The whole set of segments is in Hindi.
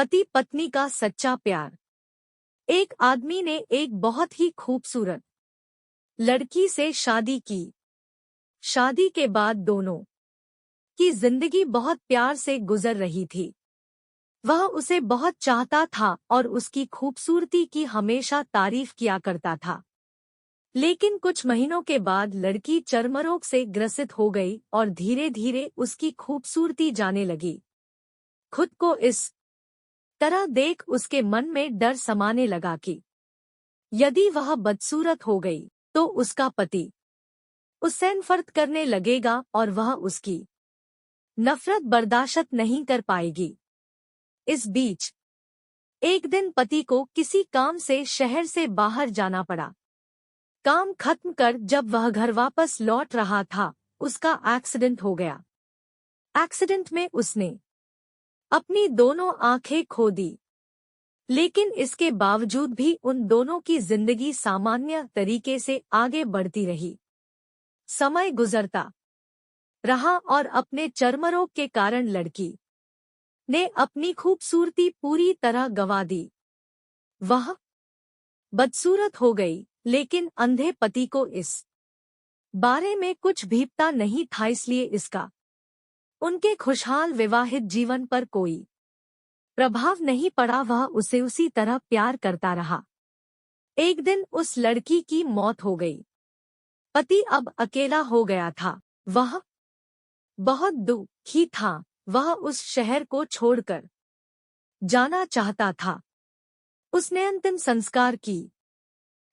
पति पत्नी का सच्चा प्यार। एक आदमी ने एक बहुत ही खूबसूरत लड़की से शादी की। शादी के बाद दोनों की जिंदगी बहुत प्यार से गुजर रही थी। वह उसे बहुत चाहता था और उसकी खूबसूरती की हमेशा तारीफ किया करता था। लेकिन कुछ महीनों के बाद लड़की चर्मरोग से ग्रसित हो गई और धीरे धीरे उसकी खूबसूरती जाने लगी। खुद को इस तरह देख उसके मन में डर समाने लगा कि यदि वह बदसूरत हो गई तो उसका पति उससे नफरत करने लगेगा और वह उसकी नफरत बर्दाश्त नहीं कर पाएगी। इस बीच एक दिन पति को किसी काम से शहर से बाहर जाना पड़ा। काम खत्म कर जब वह घर वापस लौट रहा था, उसका एक्सीडेंट हो गया। एक्सीडेंट में उसने अपनी दोनों आंखें खो दी, लेकिन इसके बावजूद भी उन दोनों की जिंदगी सामान्य तरीके से आगे बढ़ती रही। समय गुजरता रहा और अपने चर्मरोग के कारण लड़की ने अपनी खूबसूरती पूरी तरह गंवा दी। वह बदसूरत हो गई, लेकिन अंधे पति को इस बारे में कुछ भी पता नहीं था, इसलिए इसका उनके खुशहाल विवाहित जीवन पर कोई प्रभाव नहीं पड़ा। वह उसे उसी तरह प्यार करता रहा। एक दिन उस लड़की की मौत हो गई। पति अब अकेला हो गया था। वह बहुत दुखी था। वह उस शहर को छोड़कर जाना चाहता था। उसने अंतिम संस्कार की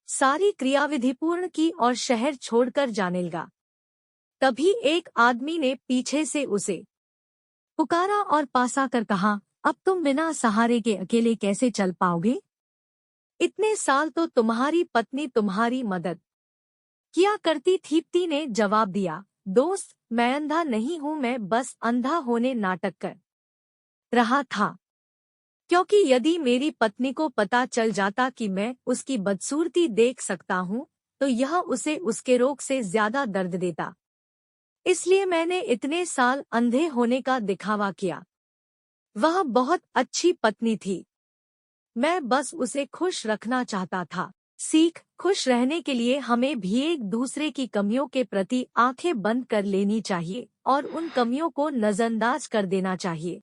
सारी क्रियाविधि पूर्ण की और शहर छोड़कर जाने लगा। तभी एक आदमी ने पीछे से उसे पुकारा और पास आकर कहा, अब तुम बिना सहारे के अकेले कैसे चल पाओगे? इतने साल तो तुम्हारी पत्नी तुम्हारी मदद किया करती थी। पति ने जवाब दिया, दोस्त, मैं अंधा नहीं हूँ, मैं बस अंधा होने नाटक कर रहा था। क्योंकि यदि मेरी पत्नी को पता चल जाता कि मैं उसकी बदसूरती देख सकता हूँ, तो यह उसे उसके रोग से ज्यादा दर्द देता। इसलिए मैंने इतने साल अंधे होने का दिखावा किया। वह बहुत अच्छी पत्नी थी। मैं बस उसे खुश रखना चाहता था। सीख, खुश रहने के लिए हमें भी एक दूसरे की कमियों के प्रति आंखें बंद कर लेनी चाहिए और उन कमियों को नजरअंदाज कर देना चाहिए।